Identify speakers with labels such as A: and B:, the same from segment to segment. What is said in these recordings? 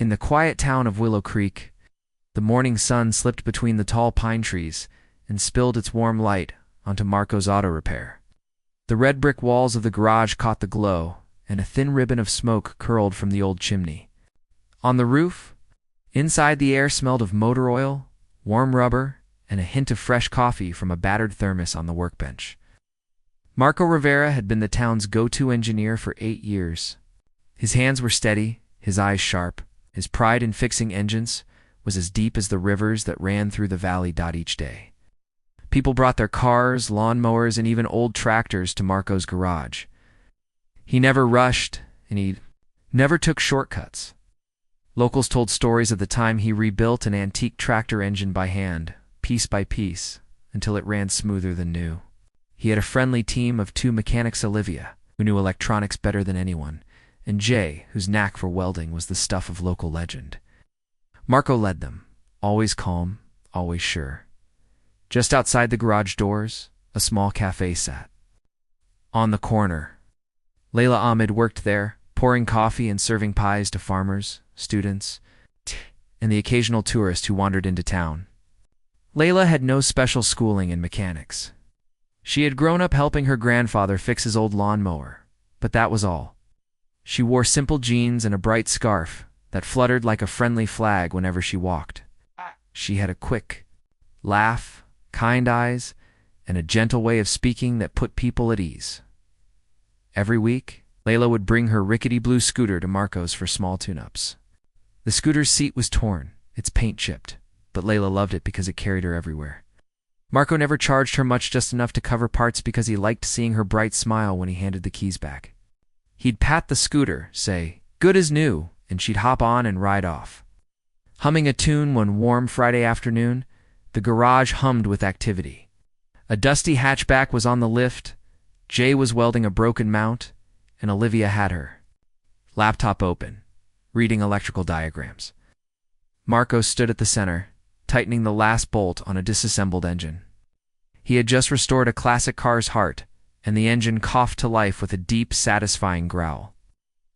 A: In the quiet town of Willow Creek, the morning sun slipped between the tall pine trees and spilled its warm light onto Marco's auto repair. The red brick walls of the garage caught the glow, and a thin ribbon of smoke curled from the old chimney. On the roof, inside, the air smelled of motor oil, warm rubber, and a hint of fresh coffee from a battered thermos on the workbench. Marco Rivera had been the town's go-to engineer for 8 years. His hands were steady, his eyes sharp. His pride in fixing engines was as deep as the rivers that ran through the valley. Each day, people brought their cars, lawnmowers, and even old tractors to Marco's garage. He never rushed, and he never took shortcuts. Locals told stories of the time he rebuilt an antique tractor engine by hand, piece by piece, until it ran smoother than new. He had a friendly team of 2 mechanics: Olivia, who knew electronics better than anyone, and Jay, whose knack for welding was the stuff of local legend. Marco led them, always calm, always sure. Just outside the garage doors, a small cafe sat. On the corner, Layla Ahmed worked there, pouring coffee and serving pies to farmers, students, and the occasional tourist who wandered into town. Layla had no special schooling in mechanics. She had grown up helping her grandfather fix his old lawnmower, but that was all. She wore simple jeans and a bright scarf that fluttered like a friendly flag whenever she walked. She had a quick laugh, kind eyes, and a gentle way of speaking that put people at ease. Every week, Layla would bring her rickety blue scooter to Marco's for small tune-ups. The scooter's seat was torn, its paint chipped, but Layla loved it because it carried her everywhere. Marco never charged her much, just enough to cover parts, because he liked seeing her bright smile when he handed the keys back. He'd pat the scooter, say, "Good as new," and she'd hop on and ride off. Humming a tune one warm Friday afternoon, the garage hummed with activity. A dusty hatchback was on the lift, Jay was welding a broken mount, and Olivia had her laptop open, reading electrical diagrams. Marco stood at the center, tightening the last bolt on a disassembled engine. He had just restored a classic car's heart, and the engine coughed to life with a deep, satisfying growl.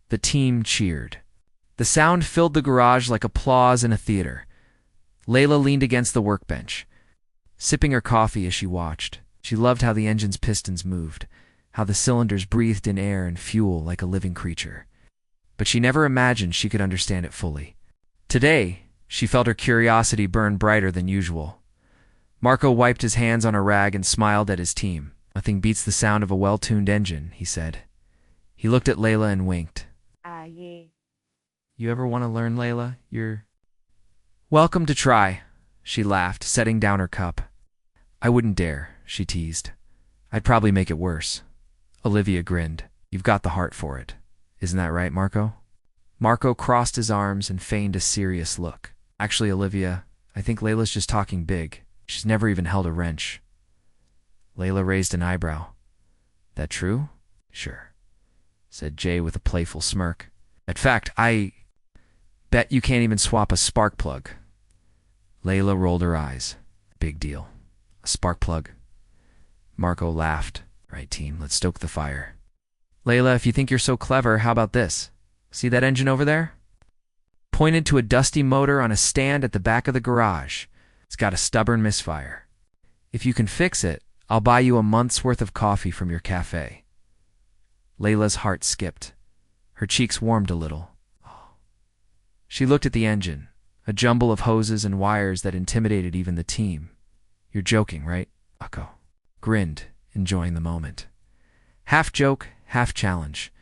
A: The team cheered. The sound filled the garage like applause in a theater. Layla leaned against the workbench, sipping her coffee as she watched. She loved how the engine's pistons moved, how the cylinders breathed in air and fuel like a living creature. But she never imagined she could understand it fully. Today, she felt her curiosity burn brighter than usual. Marco wiped his hands on a rag and smiled at his team. "Nothing beats the sound of a well-tuned engine," he said. He looked at Layla and winked.
B: Yeah.
A: "You ever want to learn, Layla? You're welcome to try," she laughed, setting down her cup. "I wouldn't dare," she teased. "I'd probably make it worse." Olivia grinned. "You've got the heart for it. Isn't that right, Marco?" Marco crossed his arms and feigned a serious look. "Actually, Olivia, I think Layla's just talking big. She's never even held a wrench." Layla raised an eyebrow. "That true?" "Sure," said Jay with a playful smirk. "In fact, I bet you can't even swap a spark plug." Layla rolled her eyes. "Big deal. A spark plug." Marco laughed. "Right, team, let's stoke the fire." "Layla, if you think you're so clever, how about this? See that engine over there?" Pointed to a dusty motor on a stand at the back of the garage. "It's got a stubborn misfire. If you can fix it, I'll buy you a month's worth of coffee from your cafe." Layla's heart skipped. Her cheeks warmed a little. She looked at the engine, a jumble of hoses and wires that intimidated even the team. "You're joking, right?" Marco grinned, enjoying the moment. Half joke, half challenge.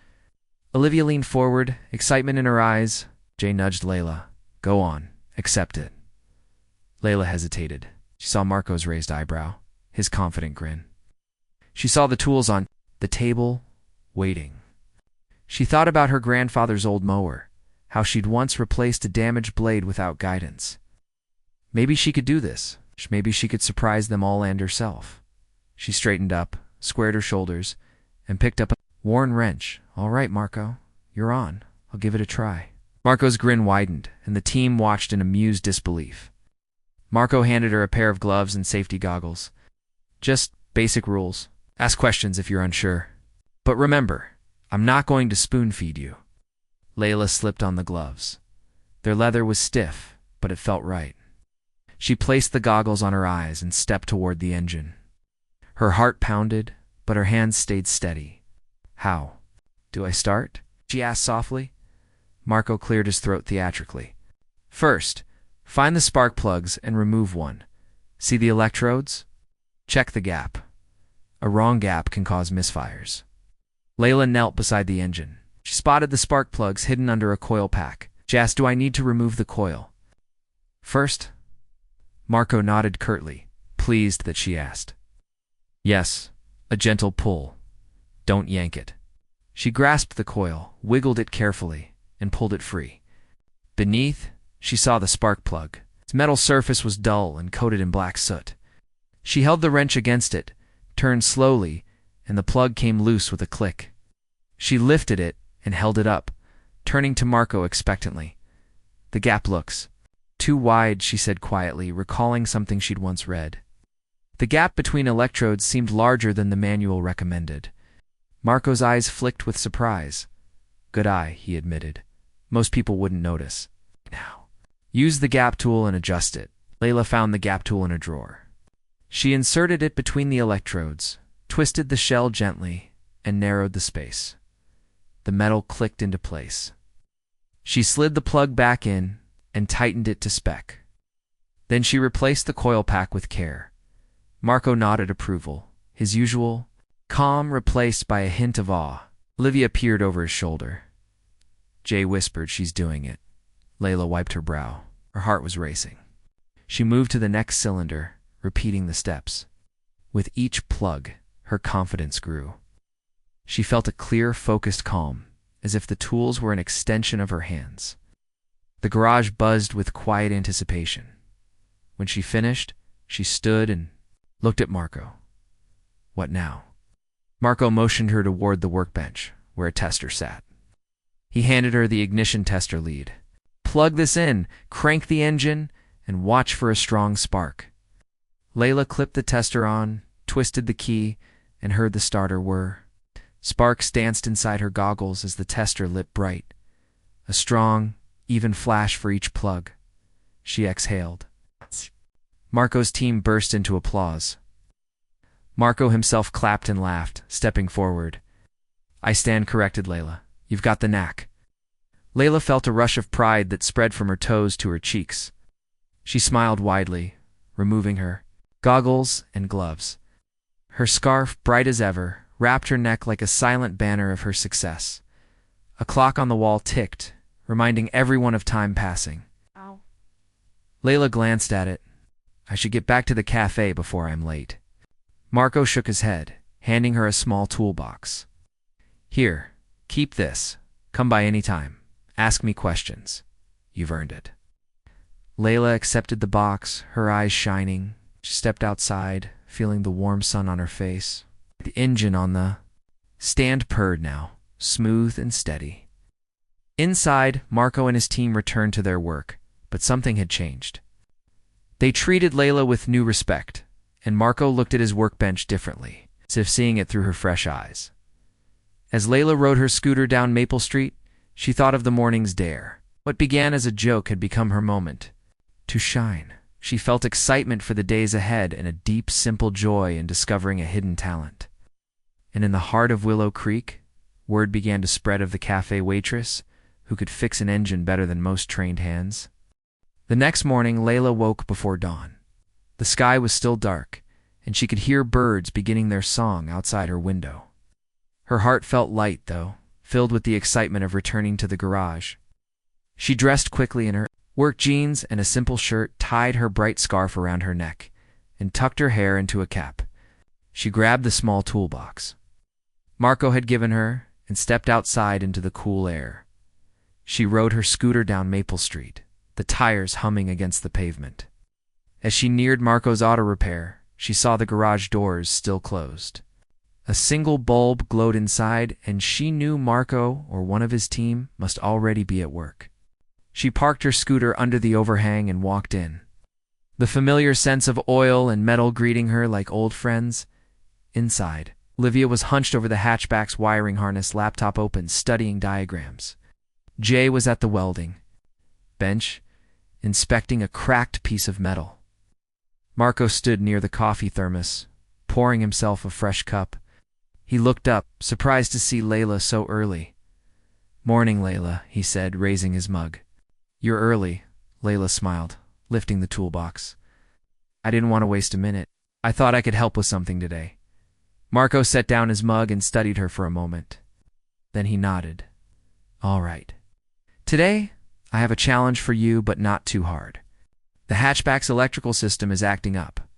A: Olivia leaned forward, excitement in her eyes. Jay nudged Layla. "Go on, accept it." Layla hesitated. She saw Marco's raised eyebrow, his confident grin. She saw the tools on the table, waiting. She thought about her grandfather's old mower, how she'd once replaced a damaged blade without guidance. Maybe she could do this. Maybe she could surprise them all and herself. She straightened up, squared her shoulders, and picked up a worn wrench. "All right, Marco, you're on. I'll give it a try." Marco's grin widened, and the team watched in amused disbelief. Marco handed her a pair of gloves and safety goggles. "Just basic rules. Ask questions if you're unsure. But remember, I'm not going to spoon-feed you." Layla slipped on the gloves. Their leather was stiff, but it felt right. She placed the goggles on her eyes and stepped toward the engine. Her heart pounded, but her hands stayed steady. "How? Do I start?" she asked softly. Marco cleared his throat theatrically. "First, find the spark plugs and remove one. See the electrodes? Check the gap. A wrong gap can cause misfires." Layla knelt beside the engine. She spotted the spark plugs hidden under a coil pack. She asked, "Do I need to remove the coil?" "First?" Marco nodded curtly, pleased that she asked. "Yes, a gentle pull. Don't yank it." She grasped the coil, wiggled it carefully, and pulled it free. Beneath, she saw the spark plug. Its metal surface was dull and coated in black soot. She held the wrench against it, turned slowly, and the plug came loose with a click. She lifted it and held it up, turning to Marco expectantly. "The gap looks too wide," she said quietly, recalling something she'd once read. The gap between electrodes seemed larger than the manual recommended. Marco's eyes flicked with surprise. "Good eye," he admitted. "Most people wouldn't notice." "Now, use the gap tool and adjust it." Layla found the gap tool in a drawer. She inserted it between the electrodes, twisted the shell gently, and narrowed the space. The metal clicked into place. She slid the plug back in and tightened it to spec. Then she replaced the coil pack with care. Marco nodded approval, his usual calm replaced by a hint of awe. Olivia peered over his shoulder. Jay whispered, "She's doing it." Layla wiped her brow. Her heart was racing. She moved to the next cylinder, repeating the steps. With each plug, her confidence grew. She felt a clear, focused calm, as if the tools were an extension of her hands. The garage buzzed with quiet anticipation. When she finished, she stood and looked at Marco. "What now?" Marco motioned her toward the workbench, where a tester sat. He handed her the ignition tester lead. "Plug this in, crank the engine, and watch for a strong spark." Layla clipped the tester on, twisted the key, and heard the starter whir. Sparks danced inside her goggles as the tester lit bright. A strong, even flash for each plug. She exhaled. Marco's team burst into applause. Marco himself clapped and laughed, stepping forward. "I stand corrected, Layla. You've got the knack." Layla felt a rush of pride that spread from her toes to her cheeks. She smiled widely, removing her goggles and gloves. Her scarf, bright as ever, wrapped her neck like a silent banner of her success. A clock on the wall ticked, reminding everyone of time passing.
B: Ow.
A: Layla glanced at it. "I should get back to the cafe before I'm late." Marco shook his head, handing her a small toolbox. "Here, keep this. Come by any time. Ask me questions. You've earned it." Layla accepted the box, her eyes shining. She stepped outside, feeling the warm sun on her face. The engine on the stand purred now, smooth and steady. Inside, Marco and his team returned to their work, but something had changed. They treated Layla with new respect, and Marco looked at his workbench differently, as if seeing it through her fresh eyes. As Layla rode her scooter down Maple Street, she thought of the morning's dare. What began as a joke had become her moment to shine. She felt excitement for the days ahead and a deep, simple joy in discovering a hidden talent. And in the heart of Willow Creek, word began to spread of the cafe waitress who could fix an engine better than most trained hands. The next morning, Layla woke before dawn. The sky was still dark, and she could hear birds beginning their song outside her window. Her heart felt light, though, filled with the excitement of returning to the garage. She dressed quickly in her work jeans and a simple shirt, tied her bright scarf around her neck, and tucked her hair into a cap. She grabbed the small toolbox Marco had given her and stepped outside into the cool air. She rode her scooter down Maple Street, the tires humming against the pavement. As she neared Marco's auto repair, she saw the garage doors still closed. A single bulb glowed inside, and she knew Marco or one of his team must already be at work. She parked her scooter under the overhang and walked in. The familiar sense of oil and metal greeting her like old friends. Inside, Olivia was hunched over the hatchback's wiring harness, laptop open, studying diagrams. Jay was at the welding. bench, inspecting a cracked piece of metal. Marco stood near the coffee thermos, pouring himself a fresh cup. He looked up, surprised to see Layla so early. "Morning, Layla," he said, raising his mug. "You're early," Layla smiled, lifting the toolbox. "I didn't want to waste a minute. I thought I could help with something today." Marco set down his mug and studied her for a moment. Then he nodded. "All right. Today, I have a challenge for you, but not too hard. The hatchback's electrical system is acting up.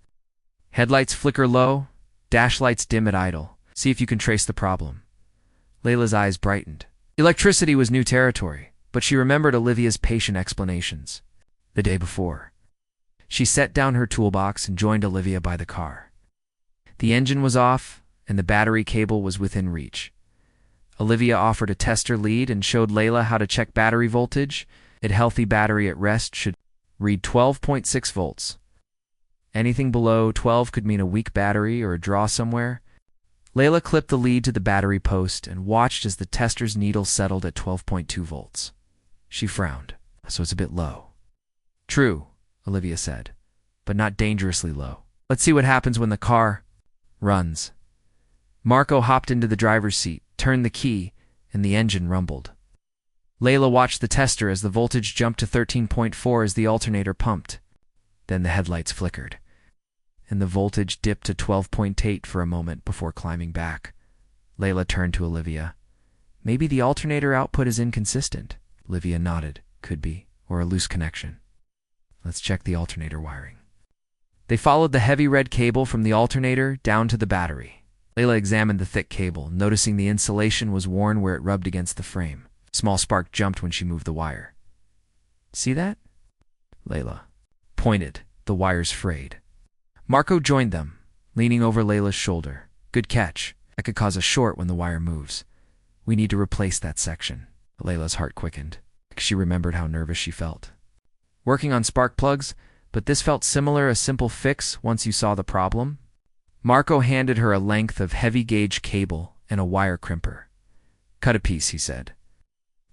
A: Headlights flicker low, dash lights dim at idle. See if you can trace the problem." Layla's eyes brightened. Electricity was new territory, but she remembered Olivia's patient explanations the day before. She set down her toolbox and joined Olivia by the car. The engine was off, and the battery cable was within reach. Olivia offered a tester lead and showed Layla how to check battery voltage. A healthy battery at rest should read 12.6 volts. Anything below 12 could mean a weak battery or a draw somewhere. Layla clipped the lead to the battery post and watched as the tester's needle settled at 12.2 volts. She frowned. "So it's a bit low." "True," Olivia said, "but not dangerously low. Let's see what happens when the car runs." Marco hopped into the driver's seat, turned the key, and the engine rumbled. Layla watched the tester as the voltage jumped to 13.4 as the alternator pumped. Then the headlights flickered, and the voltage dipped to 12.8 for a moment before climbing back. Layla turned to Olivia. "Maybe the alternator output is inconsistent." Olivia nodded. "Could be, or a loose connection. Let's check the alternator wiring." They followed the heavy red cable from the alternator down to the battery. Layla examined the thick cable, noticing the insulation was worn where it rubbed against the frame. A small spark jumped when she moved the wire. "See that?" Layla pointed. "The wire's frayed." Marco joined them, leaning over Layla's shoulder. "Good catch. That could cause a short when the wire moves. We need to replace that section." Layla's heart quickened. She remembered how nervous she felt. Working on spark plugs, but this felt similar, a simple fix once you saw the problem. Marco handed her a length of heavy-gauge cable and a wire crimper. "Cut a piece," he said.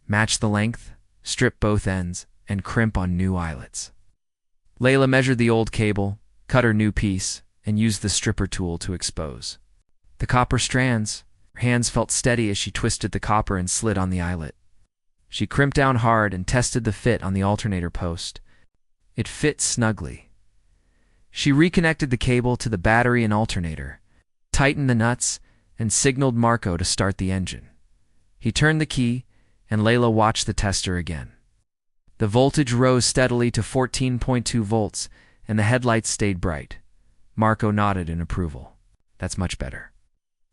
A: "Match the length, strip both ends, and crimp on new eyelets." Layla measured the old cable, cut her new piece, and used the stripper tool to expose the copper strands. Her hands felt steady as she twisted the copper and slid on the eyelet. She crimped down hard and tested the fit on the alternator post. It fit snugly. She reconnected the cable to the battery and alternator, tightened the nuts, and signaled Marco to start the engine. He turned the key, and Layla watched the tester again. The voltage rose steadily to 14.2 volts, and the headlights stayed bright. Marco nodded in approval. "That's much better."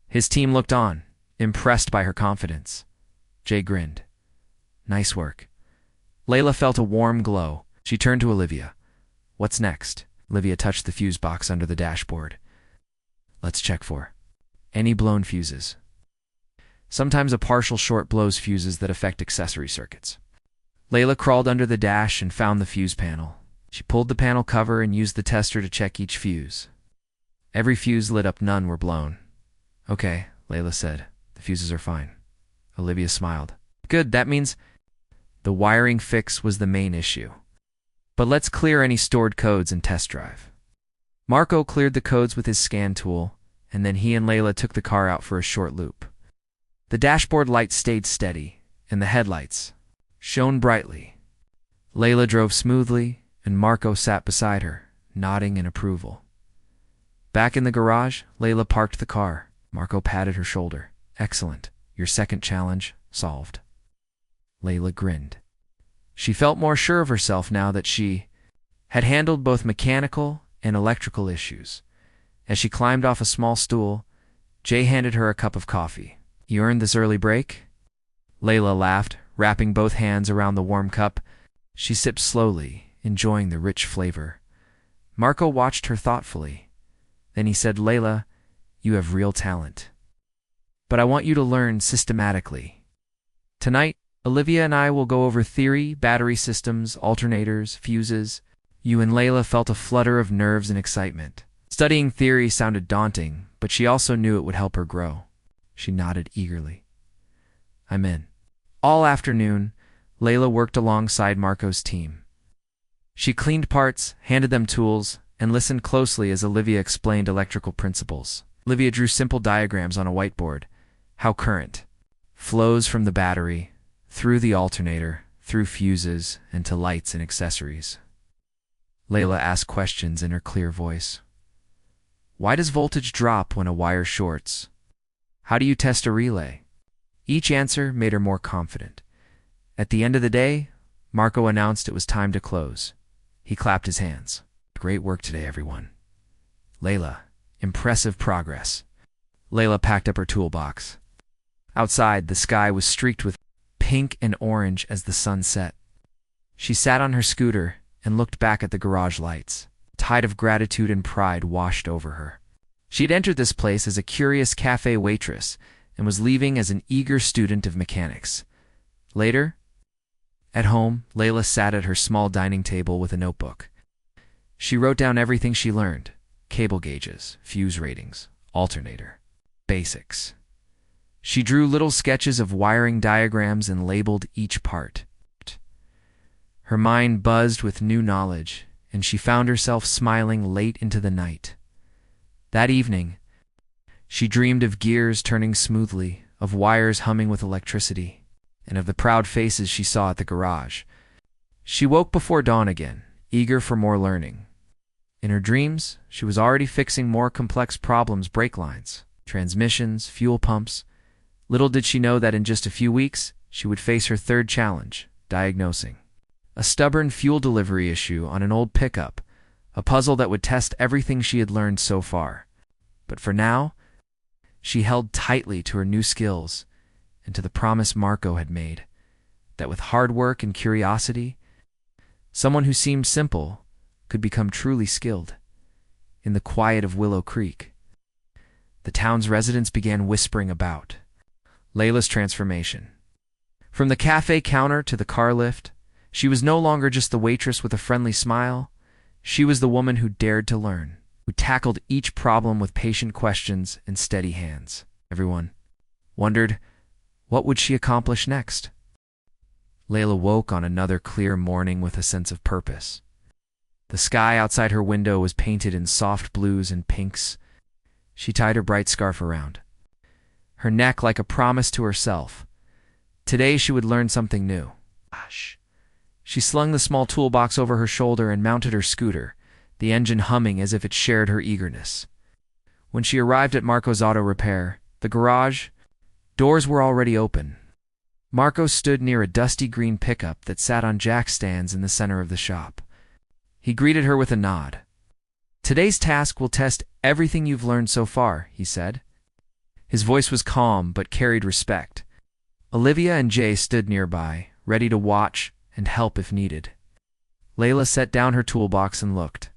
A: His team looked on, impressed by her confidence. Jay grinned. "Nice work." Layla felt a warm glow. She turned to Olivia. "What's next?" Olivia touched the fuse box under the dashboard. "Let's check for any blown fuses. Sometimes a partial short blows fuses that affect accessory circuits." Layla crawled under the dash and found the fuse panel. She pulled the panel cover and used the tester to check each fuse. Every fuse lit up, none were blown. "Okay," Layla said. "The fuses are fine." Olivia smiled. "Good, that means—" The wiring fix was the main issue. "But let's clear any stored codes and test drive." Marco cleared the codes with his scan tool, and then he and Layla took the car out for a short loop. The dashboard light stayed steady, and the headlights shone brightly. Layla drove smoothly, and Marco sat beside her, nodding in approval. Back in the garage, Layla parked the car. Marco patted her shoulder. "Excellent. Your second challenge solved." Layla grinned. She felt more sure of herself now that she had handled both mechanical and electrical issues. As she climbed off a small stool, Jay handed her a cup of coffee. "You earned this early break?" Layla laughed, wrapping both hands around the warm cup. She sipped slowly, enjoying the rich flavor. Marco watched her thoughtfully. Then he said, "Layla, you have real talent. But I want you to learn systematically. Tonight, Olivia and I will go over theory, battery systems, alternators, fuses." You and Layla felt a flutter of nerves and excitement. Studying theory sounded daunting, but she also knew it would help her grow. She nodded eagerly. "I'm in." All afternoon, Layla worked alongside Marco's team. She cleaned parts, handed them tools, and listened closely as Olivia explained electrical principles. Olivia drew simple diagrams on a whiteboard, how current flows from the battery, through the alternator, through fuses, and to lights and accessories. Layla asked questions in her clear voice. Why does voltage drop when a wire shorts? How do you test a relay? Each answer made her more confident. At the end of the day, Marco announced it was time to close. He clapped his hands. Great work today, everyone. Layla, impressive progress. Layla packed up her toolbox. Outside, the sky was streaked with pink and orange as the sun set. She sat on her scooter and looked back at the garage lights. A tide of gratitude and pride washed over her. She had entered this place as a curious cafe waitress and was leaving as an eager student of mechanics. Later, at home, Layla sat at her small dining table with a notebook. She wrote down everything she learned: cable gauges, fuse ratings, alternator, basics. She drew little sketches of wiring diagrams and labeled each part. Her mind buzzed with new knowledge, and she found herself smiling late into the night. That evening, she dreamed of gears turning smoothly, of wires humming with electricity, and of the proud faces she saw at the garage. She woke before dawn again, eager for more learning. In her dreams, she was already fixing more complex problems: brake lines, transmissions, fuel pumps. Little did she know that in just a few weeks, she would face her third challenge: diagnosing a stubborn fuel delivery issue on an old pickup, a puzzle that would test everything she had learned so far. But for now, she held tightly to her new skills and to the promise Marco had made, that with hard work and curiosity, someone who seemed simple could become truly skilled. In the quiet of Willow Creek, the town's residents began whispering about Layla's transformation. From the cafe counter to the car lift, she was no longer just the waitress with a friendly smile. She was the woman who dared to learn, who tackled each problem with patient questions and steady hands. Everyone wondered, what would she accomplish next? Layla woke on another clear morning with a sense of purpose. The sky outside her window was painted in soft blues and pinks. She tied her bright scarf around her neck like a promise to herself. Today she would learn something new. She slung the small toolbox over her shoulder and mounted her scooter, the engine humming as if it shared her eagerness. When she arrived at Marco's auto repair, the garage doors were already open. Marco stood near a dusty green pickup that sat on jack stands in the center of the shop. He greeted her with a nod. Today's task will test everything you've learned so far, he said. His voice was calm but carried respect. Olivia and Jay stood nearby, ready to watch and help if needed. Layla set down her toolbox and looked.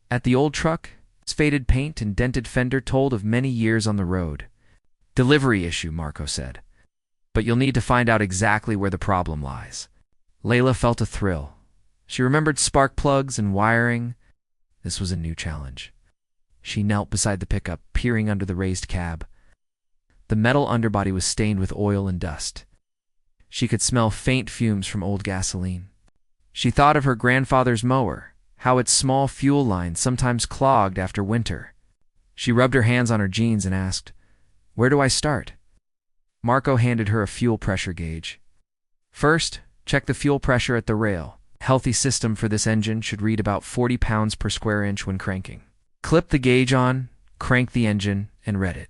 A: At the old truck, its faded paint and dented fender told of many years on the road. Delivery issue, Marco said. But you'll need to find out exactly where the problem lies. Layla felt a thrill. She remembered spark plugs and wiring. This was a new challenge. She knelt beside the pickup, peering under the raised cab. The metal underbody was stained with oil and dust. She could smell faint fumes from old gasoline. She thought of her grandfather's mower, how its small fuel lines sometimes clogged after winter. She rubbed her hands on her jeans and asked, "Where do I start?" Marco handed her a fuel pressure gauge. First, check the fuel pressure at the rail. A healthy system for this engine should read about 40 pounds per square inch when cranking. Clip the gauge on, crank the engine, and read it.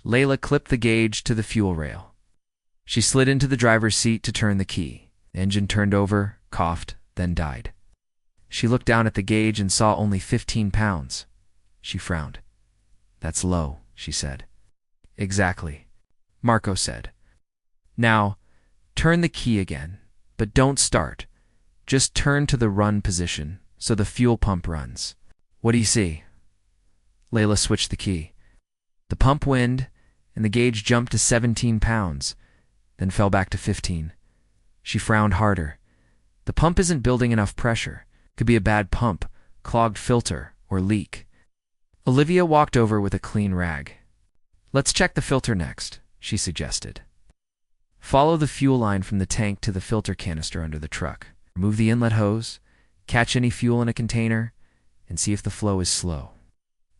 A: Layla clipped the gauge to the fuel rail. She slid into the driver's seat to turn the key. The engine turned over, coughed, then died. She looked down at the gauge and saw only 15 pounds. She frowned. "That's low," she said. "Exactly," Marco said. "Now, turn the key again, but don't start. Just turn to the run position so the fuel pump runs. What do you see?" Layla switched the key. The pump whined, and the gauge jumped to 17 pounds, then fell back to 15. She frowned harder. The pump isn't building enough pressure. Could be a bad pump, clogged filter, or leak. Olivia walked over with a clean rag. "Let's check the filter next," she suggested. Follow the fuel line from the tank to the filter canister under the truck. Remove the inlet hose, catch any fuel in a container, and see if the flow is slow.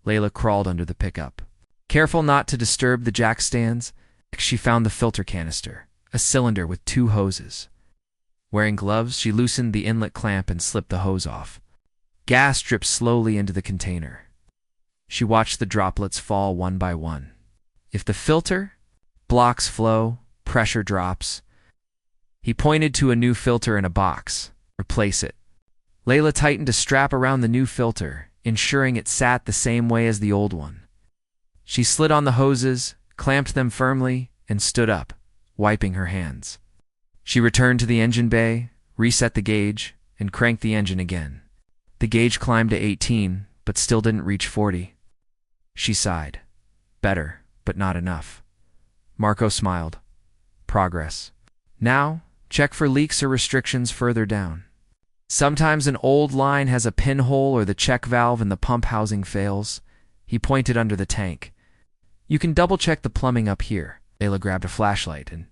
A: Layla crawled under the pickup. Careful not to disturb the jack stands, she found the filter canister, a cylinder with 2 hoses. Wearing gloves, she loosened the inlet clamp and slipped the hose off. Gas dripped slowly into the container. She watched the droplets fall one by one. If the filter blocks flow, pressure drops. He pointed to a new filter in a box. Replace it. Layla tightened a strap around the new filter, ensuring it sat the same way as the old one. She slid on the hoses, clamped them firmly, and stood up, wiping her hands. She returned to the engine bay, reset the gauge, and cranked the engine again. The gauge climbed to 18, but still didn't reach 40. She sighed. Better, but not enough. Marco smiled. Progress. Now, check for leaks or restrictions further down. Sometimes an old line has a pinhole or the check valve in the pump housing fails. He pointed under the tank. You can double-check the plumbing up here. Layla grabbed a flashlight and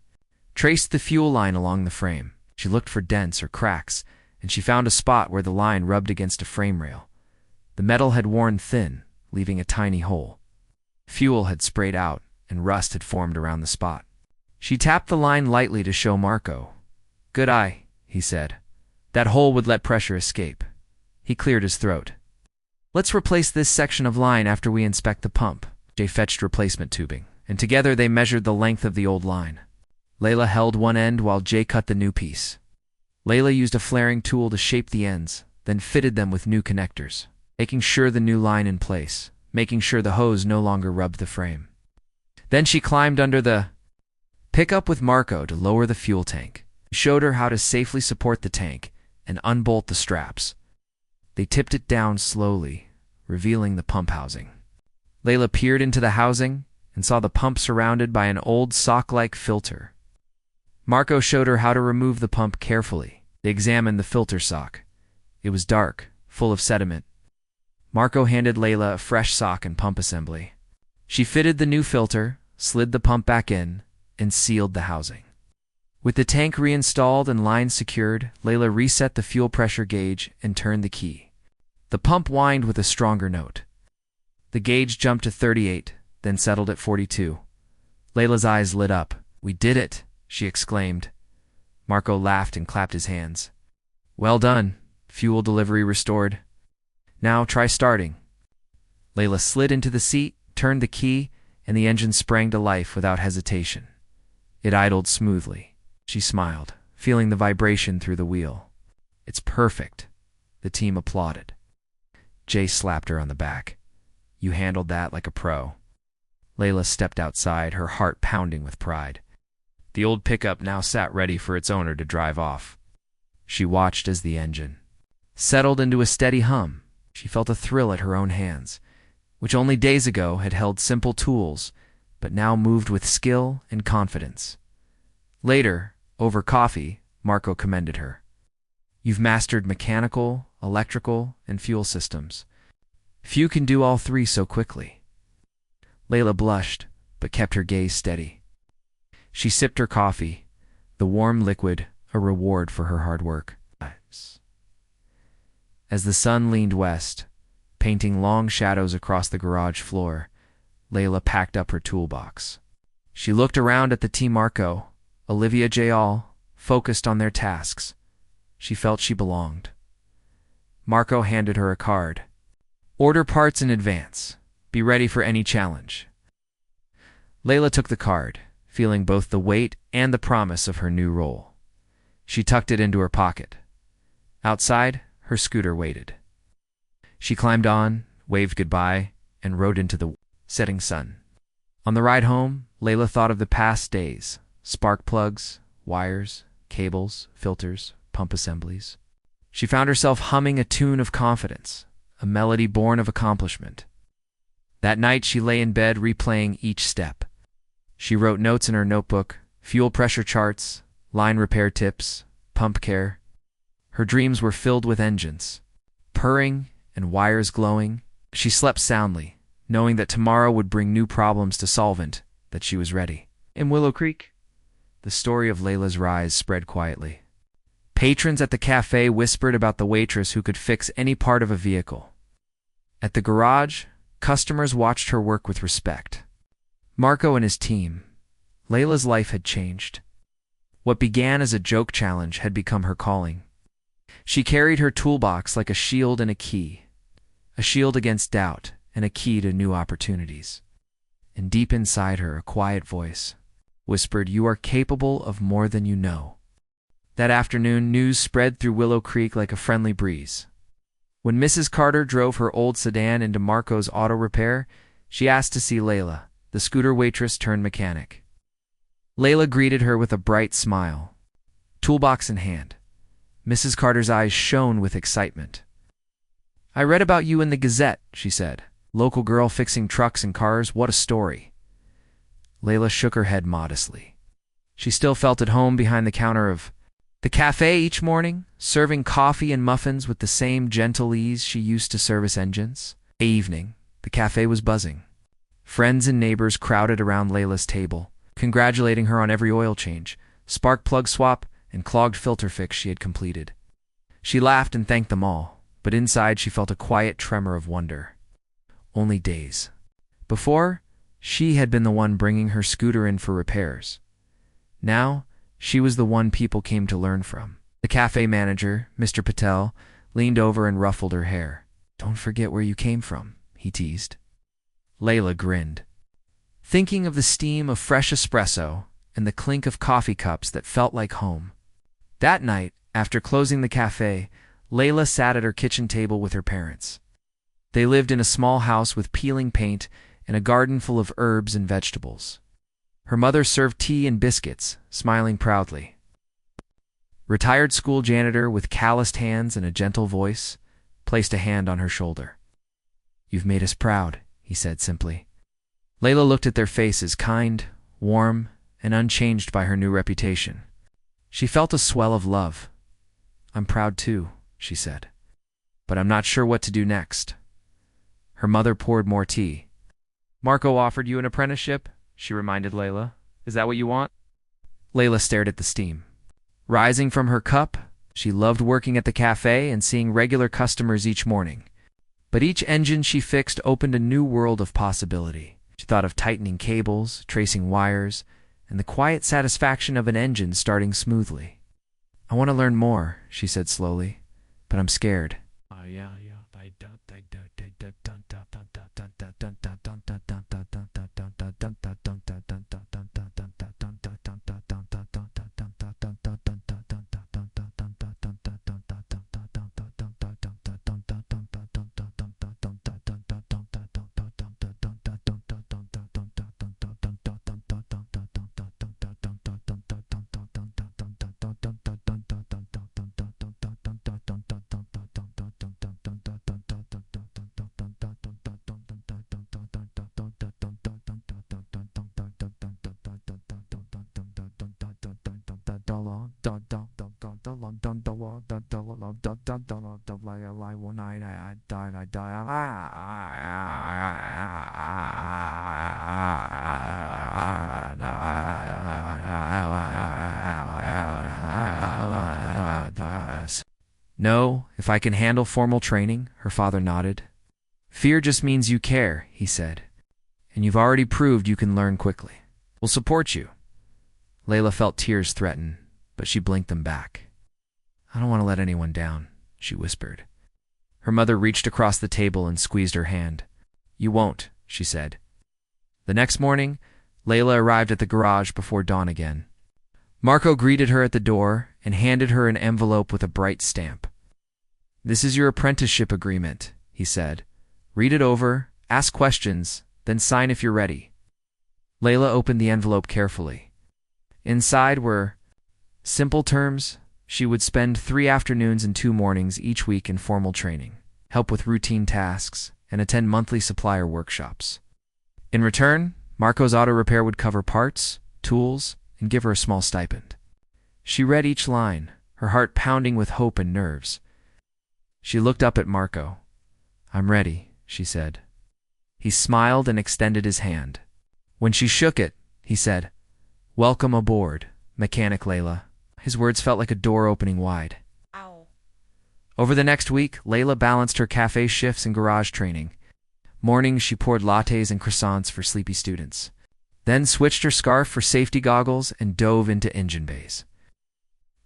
A: traced the fuel line along the frame. She looked for dents or cracks, and she found a spot where the line rubbed against a frame rail. The metal had worn thin, leaving a tiny hole. Fuel had sprayed out, and rust had formed around the spot. She tapped the line lightly to show Marco. Good eye, he said. That hole would let pressure escape. He cleared his throat. Let's replace this section of line after we inspect the pump. Jay fetched replacement tubing, and together they measured the length of the old line. Layla held one end while Jay cut the new piece. Layla used a flaring tool to shape the ends, then fitted them with new connectors, making sure the new line in place, making sure the hose no longer rubbed the frame. Then she climbed under the pickup with Marco to lower the fuel tank. He showed her how to safely support the tank and unbolt the straps. They tipped it down slowly, revealing the pump housing. Layla peered into the housing and saw the pump surrounded by an old sock-like filter. Marco showed her how to remove the pump carefully. They examined the filter sock. It was dark, full of sediment. Marco handed Layla a fresh sock and pump assembly. She fitted the new filter, slid the pump back in, and sealed the housing. With the tank reinstalled and lines secured, Layla reset the fuel pressure gauge and turned the key. The pump whined with a stronger note. The gauge jumped to 38, then settled at 42. Layla's eyes lit up. We did it, she exclaimed. Marco laughed and clapped his hands. Well done. Fuel delivery restored. Now try starting. Layla slid into the seat, turned the key, and the engine sprang to life without hesitation. It idled smoothly. She smiled, feeling the vibration through the wheel. It's perfect. The team applauded. Jay slapped her on the back. You handled that like a pro. Layla stepped outside, her heart pounding with pride. The old pickup now sat ready for its owner to drive off. She watched as the engine settled into a steady hum. She felt a thrill at her own hands, which only days ago had held simple tools, but now moved with skill and confidence. Later, over coffee, Marco commended her. You've mastered mechanical, electrical, and fuel systems. Few can do all three so quickly. Layla blushed, but kept her gaze steady. She sipped her coffee, the warm liquid a reward for her hard work. As the sun leaned west, painting long shadows across the garage floor, Layla packed up her toolbox. She looked around at the team. Marco, Olivia, Jay, all focused on their tasks. She felt she belonged. Marco handed her a card. Order parts in advance. Be ready for any challenge. Layla took the card, feeling both the weight and the promise of her new role. She tucked it into her pocket. Outside, her scooter waited. She climbed on, waved goodbye, and rode into the setting sun. On the ride home, Layla thought of the past days: spark plugs, wires, cables, filters, pump assemblies. She found herself humming a tune of confidence, a melody born of accomplishment. That night she lay in bed replaying each step. She wrote notes in her notebook, fuel pressure charts, line repair tips, pump care. Her dreams were filled with engines, purring and wires glowing. She slept soundly, knowing that tomorrow would bring new problems to solve and that she was ready. In Willow Creek, the story of Layla's rise spread quietly. Patrons at the cafe whispered about the waitress who could fix any part of a vehicle. At the garage, customers watched her work with respect. Marco and his team. Layla's life had changed. What began as a joke challenge had become her calling. She carried her toolbox like a shield and a key. A shield against doubt and a key to new opportunities. And deep inside her, a quiet voice whispered, "You are capable of more than you know." That afternoon, news spread through Willow Creek like a friendly breeze. When Mrs. Carter drove her old sedan into Marco's auto repair, she asked to see Layla, the scooter waitress turned mechanic. Layla greeted her with a bright smile, toolbox in hand. Mrs. Carter's eyes shone with excitement. "I read about you in the Gazette," she said. "Local girl fixing trucks and cars, what a story." Layla shook her head modestly. She still felt at home behind the counter of the cafe each morning, serving coffee and muffins with the same gentle ease she used to service engines. Evening, the cafe was buzzing. Friends and neighbors crowded around Layla's table, congratulating her on every oil change, spark plug swap, and clogged filter fix she had completed. She laughed and thanked them all, but inside she felt a quiet tremor of wonder. Only days before, she had been the one bringing her scooter in for repairs. Now, she was the one people came to learn from. The cafe manager, Mr. Patel, leaned over and ruffled her hair. "Don't forget where you came from," he teased. Layla grinned, thinking of the steam of fresh espresso and the clink of coffee cups that felt like home. That night, after closing the cafe, Layla sat at her kitchen table with her parents. They lived in a small house with peeling paint and a garden full of herbs and vegetables. Her mother served tea and biscuits, smiling proudly. Retired school janitor with calloused hands and a gentle voice placed a hand on her shoulder. "You've made us proud," he said simply. Layla looked at their faces, kind, warm, and unchanged by her new reputation. She felt a swell of love. "I'm proud too," she said. "But I'm not sure what to do next." Her mother poured more tea. "Marco offered you an apprenticeship," she reminded Layla. "Is that what you want?" Layla stared at the steam. Rising from her cup, she loved working at the cafe and seeing regular customers each morning. But each engine she fixed opened a new world of possibility. She thought of tightening cables, tracing wires, and the quiet satisfaction of an engine starting smoothly. "I want to learn more," she said slowly, "but I'm scared." "No, if I can handle formal training," her father nodded. "Fear just means you care," he said. "And you've already proved you can learn quickly. We'll support you." Layla felt tears threaten, but she blinked them back. "I don't want to let anyone down," she whispered. Her mother reached across the table and squeezed her hand. "You won't," she said. The next morning, Layla arrived at the garage before dawn again. Marco greeted her at the door and handed her an envelope with a bright stamp. "This is your apprenticeship agreement," he said. "Read it over, ask questions, then sign if you're ready." Layla opened the envelope carefully. Inside were simple terms. She would spend 3 afternoons and 2 mornings each week in formal training, help with routine tasks, and attend monthly supplier workshops. In return, Marco's auto repair would cover parts, tools, and give her a small stipend. She read each line, her heart pounding with hope and nerves. She looked up at Marco. "I'm ready," she said. He smiled and extended his hand. When she shook it, he said, "Welcome aboard, mechanic Layla. His words felt like a door opening wide.
B: Ow.
A: Over the next week, Layla balanced her cafe shifts and garage training. Mornings, she poured lattes and croissants for sleepy students. Then switched her scarf for safety goggles and dove into engine bays.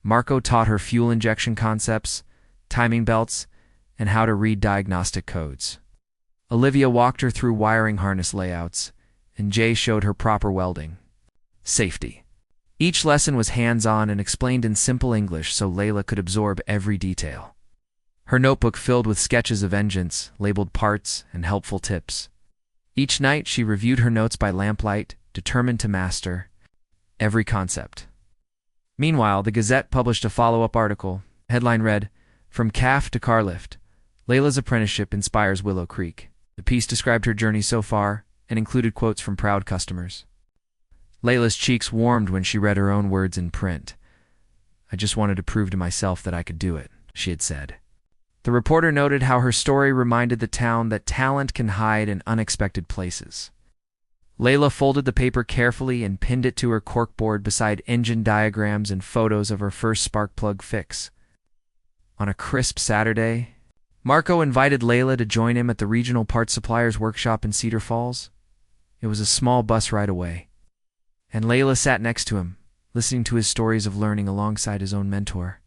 A: Marco taught her fuel injection concepts, timing belts, and how to read diagnostic codes. Olivia walked her through wiring harness layouts, and Jay showed her proper welding. Safety. Each lesson was hands-on and explained in simple English so Layla could absorb every detail. Her notebook filled with sketches of engines, labeled parts, and helpful tips. Each night she reviewed her notes by lamplight, determined to master every concept. Meanwhile, the Gazette published a follow-up article. Headline read, "From calf to car lift, Layla's apprenticeship inspires Willow Creek." The piece described her journey so far and included quotes from proud customers. Layla's cheeks warmed when she read her own words in print. "I just wanted to prove to myself that I could do it," she had said. The reporter noted how her story reminded the town that talent can hide in unexpected places. Layla folded the paper carefully and pinned it to her corkboard beside engine diagrams and photos of her first spark plug fix. On a crisp Saturday, Marco invited Layla to join him at the regional parts supplier's workshop in Cedar Falls. It was a small bus ride away, and Layla sat next to him, listening to his stories of learning alongside his own mentor.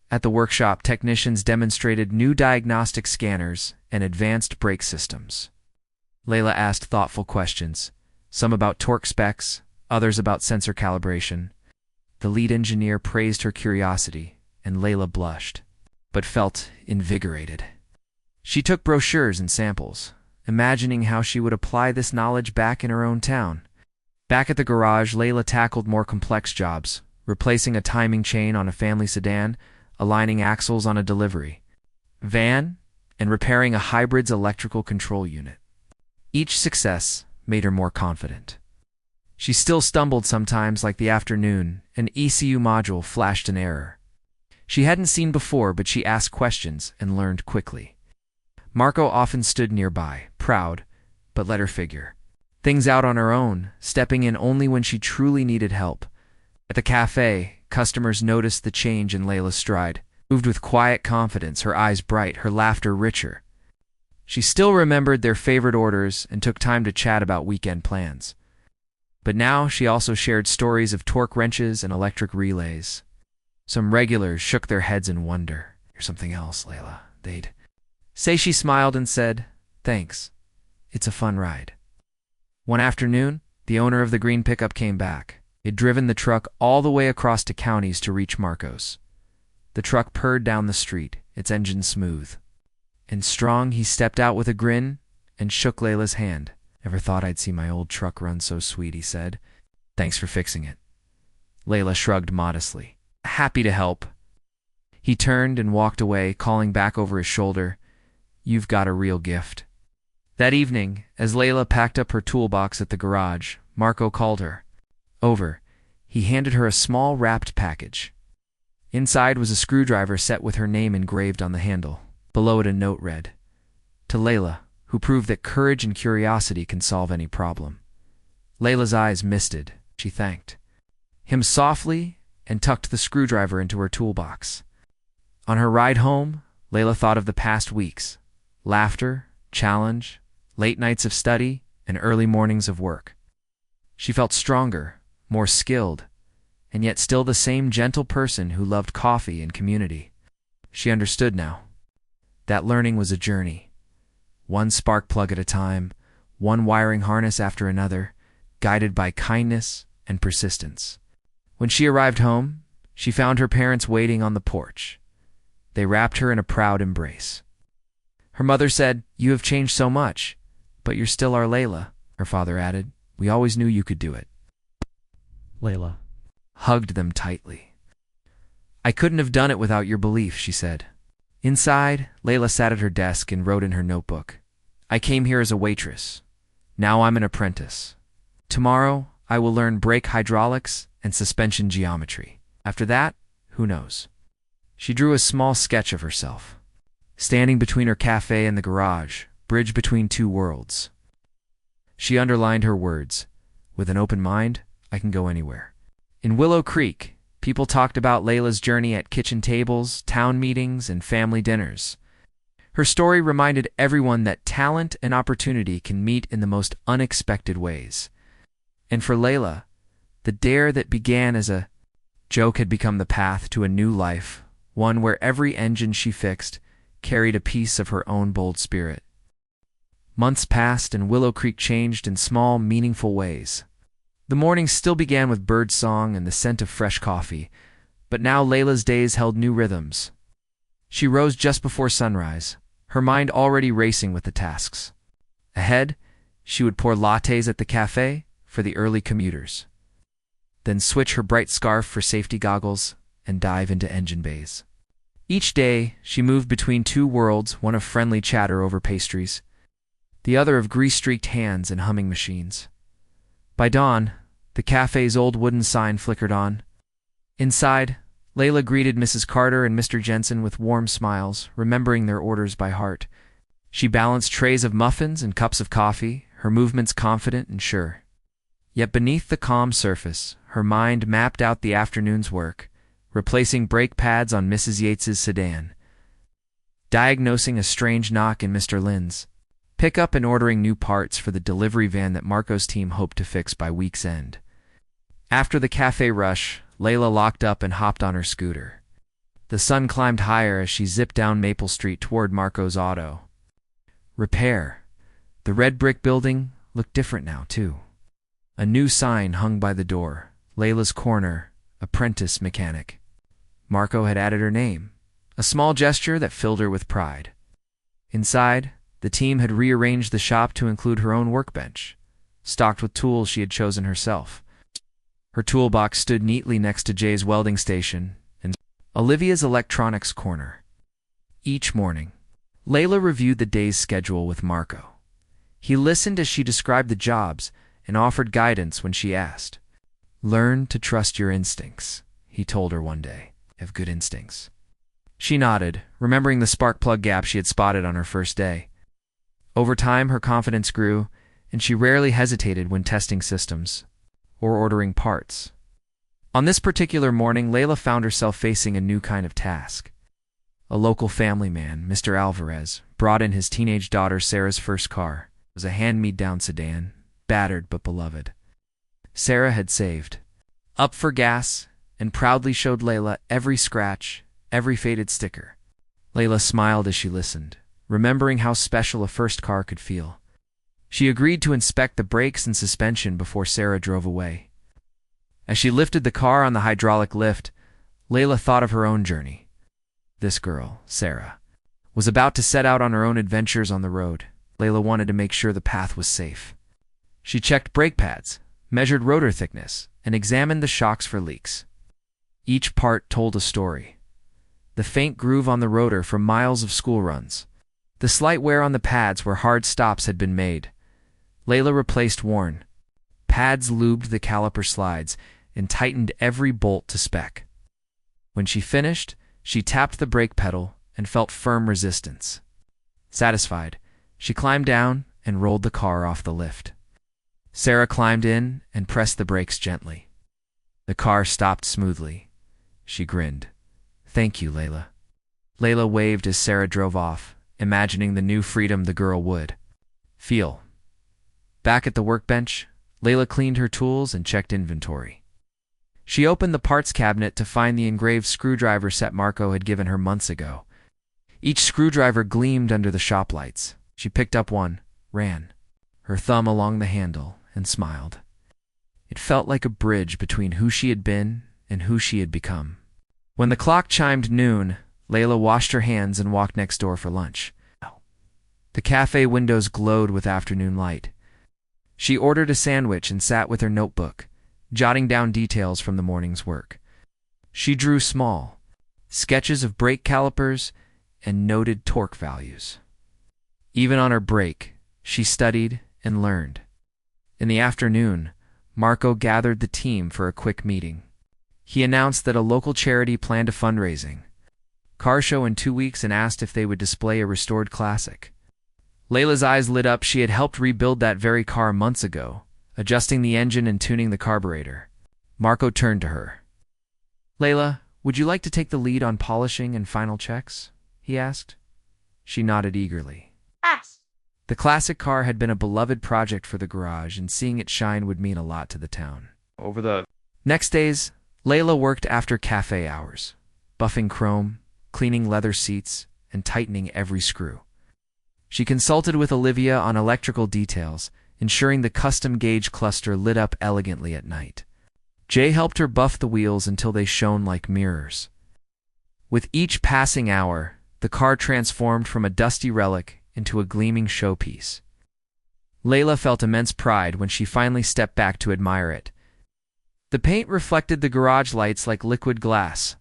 A: At the workshop, technicians demonstrated new diagnostic scanners and advanced brake systems. Layla asked thoughtful questions, some about torque specs, others about sensor calibration. The lead engineer praised her curiosity, and Layla blushed, but felt invigorated. She took brochures and samples, imagining how she would apply this knowledge back in her own town. Back at the garage, Layla tackled more complex jobs, replacing a timing chain on a family sedan, aligning axles on a delivery van, and repairing a hybrid's electrical control unit. Each success made her more confident. She still stumbled sometimes, like the afternoon an ECU module flashed an error she hadn't seen before, but she asked questions and learned quickly. Marco often stood nearby, proud, but let her figure things out on her own, stepping in only when she truly needed help. At the cafe, customers noticed the change in Layla's stride. Moved with quiet confidence, her eyes bright, her laughter richer. She still remembered their favorite orders and took time to chat about weekend plans. But now she also shared stories of torque wrenches and electric relays. Some regulars shook their heads in wonder. "You're something else, Layla," they'd say. She smiled and said, "Thanks. It's a fun ride." One afternoon, the owner of the green pickup came back. He'd driven the truck all the way across to counties to reach Marco's. The truck purred down the street, its engine smooth and strong. He stepped out with a grin and shook Layla's hand. "Never thought I'd see my old truck run so sweet," he said. "Thanks for fixing it." Layla shrugged modestly. "Happy to help." He turned and walked away, calling back over his shoulder, "You've got a real gift." That evening, as Layla packed up her toolbox at the garage, Marco called her over. He handed her a small wrapped package. Inside was a screwdriver set with her name engraved on the handle. Below it a note read, "To Layla, who proved that courage and curiosity can solve any problem." Layla's eyes misted. She thanked him softly and tucked the screwdriver into her toolbox. On her ride home, Layla thought of the past weeks. Laughter, challenge, late nights of study, and early mornings of work. She felt stronger, more skilled, and yet still the same gentle person who loved coffee and community. She understood now that learning was a journey, one spark plug at a time, one wiring harness after another, guided by kindness and persistence. When she arrived home, she found her parents waiting on the porch. They wrapped her in a proud embrace. Her mother said, "You have changed so much, but you're still our Layla." Her father added, "We always knew you could do it." Layla hugged them tightly. "I couldn't have done it without your belief," she said. Inside, Layla sat at her desk and wrote in her notebook, "I came here as a waitress. Now I'm an apprentice. Tomorrow, I will learn brake hydraulics and suspension geometry. After that, who knows?" She drew a small sketch of herself, standing between her cafe and the garage, bridge between two worlds. She underlined her words, "With an open mind, I can go anywhere." In Willow Creek, People talked about Layla's journey at kitchen tables, town meetings, and family dinners. Her story reminded everyone that talent and opportunity can meet in the most unexpected ways. And for Layla, the dare that began as a joke had become the path to a new life, one where every engine she fixed carried a piece of her own bold spirit. Months passed and Willow Creek changed in small, meaningful ways. The mornings still began with bird song and the scent of fresh coffee, but now Layla's days held new rhythms. She rose just before sunrise, her mind already racing with the tasks. Ahead, she would pour lattes at the cafe for the early commuters, then switch her bright scarf for safety goggles and dive into engine bays. Each day, she moved between two worlds, one of friendly chatter over pastries, the other of grease-streaked hands and humming machines. By dawn, the cafe's old wooden sign flickered on. Inside, Layla greeted Mrs. Carter and Mr. Jensen with warm smiles, remembering their orders by heart. She balanced trays of muffins and cups of coffee, her movements confident and sure. Yet beneath the calm surface, her mind mapped out the afternoon's work, replacing brake pads on Mrs. Yates's sedan, diagnosing a strange knock in Mr. Lynn's pickup, and ordering new parts for the delivery van that Marco's team hoped to fix by week's end. After the cafe rush, Layla locked up and hopped on her scooter. The sun climbed higher as she zipped down Maple Street toward Marco's Auto Repair. The red brick building looked different now, too. A new sign hung by the door, Layla's Corner, Apprentice Mechanic. Marco had added her name, a small gesture that filled her with pride. Inside, the team had rearranged the shop to include her own workbench, stocked with tools she had chosen herself. Her toolbox stood neatly next to Jay's welding station and Olivia's electronics corner. Each morning, Layla reviewed the day's schedule with Marco. He listened as she described the jobs and offered guidance when she asked. "Learn to trust your instincts," he told her one day. "Have good instincts." She nodded, remembering the spark plug gap she had spotted on her first day. Over time, her confidence grew, and she rarely hesitated when testing systems or ordering parts. On this particular morning, Layla found herself facing a new kind of task. A local family man, Mr. Alvarez, brought in his teenage daughter Sarah's first car. It was a hand-me-down sedan, battered but beloved. Sarah had saved up for gas and proudly showed Layla every scratch, every faded sticker. Layla smiled as she listened, remembering how special a first car could feel. She agreed to inspect the brakes and suspension before Sarah drove away. As she lifted the car on the hydraulic lift, Layla thought of her own journey. This girl, Sarah, was about to set out on her own adventures on the road. Layla wanted to make sure the path was safe. She checked brake pads, measured rotor thickness, and examined the shocks for leaks. Each part told a story. The faint groove on the rotor from miles of school runs, the slight wear on the pads where hard stops had been made. Layla replaced worn pads, lubed the caliper slides, and tightened every bolt to spec. When she finished, she tapped the brake pedal and felt firm resistance. Satisfied, she climbed down and rolled the car off the lift. Sarah climbed in and pressed the brakes gently. The car stopped smoothly. She grinned. "Thank you, Layla." Layla waved as Sarah drove off, imagining the new freedom the girl would feel. Back at the workbench, Layla cleaned her tools and checked inventory. She opened the parts cabinet to find the engraved screwdriver set Marco had given her months ago. Each screwdriver gleamed under the shop lights. She picked up one, ran her thumb along the handle, and smiled. It felt like a bridge between who she had been and who she had become. When the clock chimed noon, Layla washed her hands and walked next door for lunch. The cafe windows glowed with afternoon light. She ordered a sandwich and sat with her notebook, jotting down details from the morning's work. She drew small sketches of brake calipers and noted torque values. Even on her break, she studied and learned. In the afternoon, Marco gathered the team for a quick meeting. He announced that a local charity planned a fundraising car show in 2 weeks and asked if they would display a restored classic. Layla's eyes lit up. She had helped rebuild that very car months ago, adjusting the engine and tuning the carburetor. Marco turned to her. "Layla, would you like to take the lead on polishing and final checks?" he asked. She nodded eagerly.
B: Yes.
A: The classic car had been a beloved project for the garage, and seeing it shine would mean a lot to the town.
C: Over the
A: Next days, Layla worked after cafe hours, buffing chrome, cleaning leather seats, and tightening every screw. She consulted with Olivia on electrical details, ensuring the custom gauge cluster lit up elegantly at night. Jay helped her buff the wheels until they shone like mirrors. With each passing hour, the car transformed from a dusty relic into a gleaming showpiece. Layla felt immense pride when she finally stepped back to admire it. The paint reflected the garage lights like liquid glass.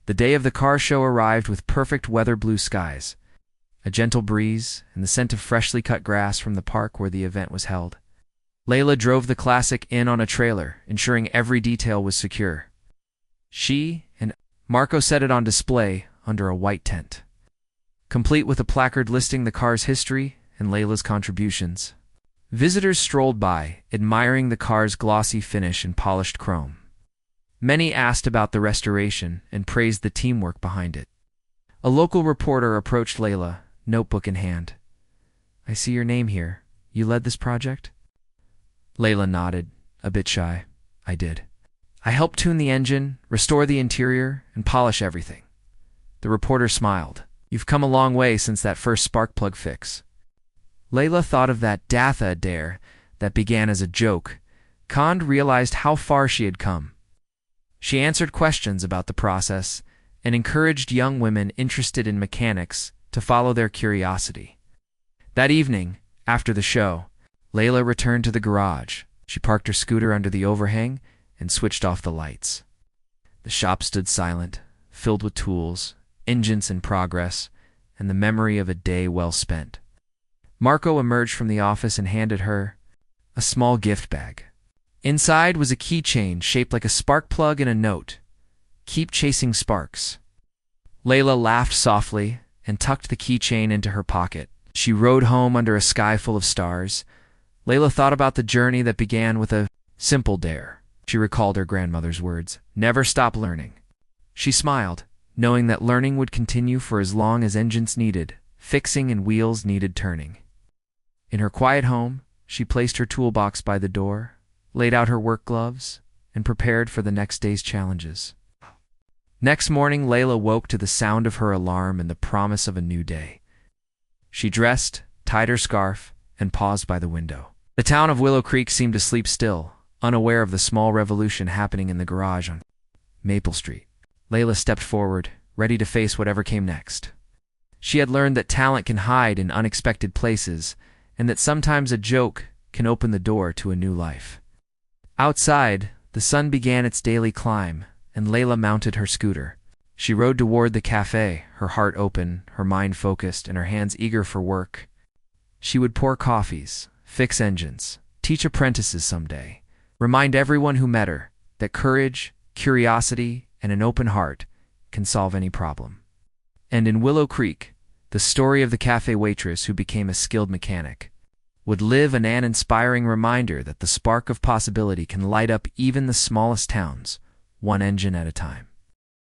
A: The day of the car show arrived with perfect weather blue skies, a gentle breeze, and the scent of freshly cut grass from the park where the event was held. Layla drove the classic in on a trailer, ensuring every detail was secure. She and Marco set it on display under a white tent, complete with a placard listing the car's history and Layla's contributions. Visitors strolled by, admiring the car's glossy finish and polished chrome. Many asked about the restoration and praised the teamwork behind it. A local reporter approached Layla, notebook in hand. "I see your name here. You led this project?" Layla nodded, a bit shy. "I did. I helped tune the engine, restore the interior, and polish everything." The reporter smiled. "You've come a long way since that first spark plug fix." Layla thought of that Datha dare that began as a joke. Kand realized how far she had come. She answered questions about the process and encouraged young women interested in mechanics to follow their curiosity. That evening, after the show, Layla returned to the garage. She parked her scooter under the overhang and switched off the lights. The shop stood silent, filled with tools, engines in progress, and the memory of a day well spent. Marco emerged from the office and handed her a small gift bag. Inside was a keychain shaped like a spark plug and a note. "Keep chasing sparks." Layla laughed softly and tucked the keychain into her pocket. She rode home under a sky full of stars. Layla thought about the journey that began with a simple dare. She recalled her grandmother's words, "Never stop learning." She smiled, knowing that learning would continue for as long as engines needed fixing and wheels needed turning. In her quiet home, she placed her toolbox by the door, laid out her work gloves, and prepared for the next day's challenges. Next morning, Layla woke to the sound of her alarm and the promise of a new day. She dressed, tied her scarf, and paused by the window. The town of Willow Creek seemed to sleep still, unaware of the small revolution happening in the garage on Maple Street. Layla stepped forward, ready to face whatever came next. She had learned that talent can hide in unexpected places, and that sometimes a joke can open the door to a new life. Outside, the sun began its daily climb, and Layla mounted her scooter. She rode toward the cafe, her heart open, her mind focused, and her hands eager for work. She would pour coffees, fix engines, teach apprentices someday, remind everyone who met her that courage, curiosity, and an open heart can solve any problem. And in Willow Creek, the story of the cafe waitress who became a skilled mechanic would live an inspiring reminder that the spark of possibility can light up even the smallest towns, one engine at a time.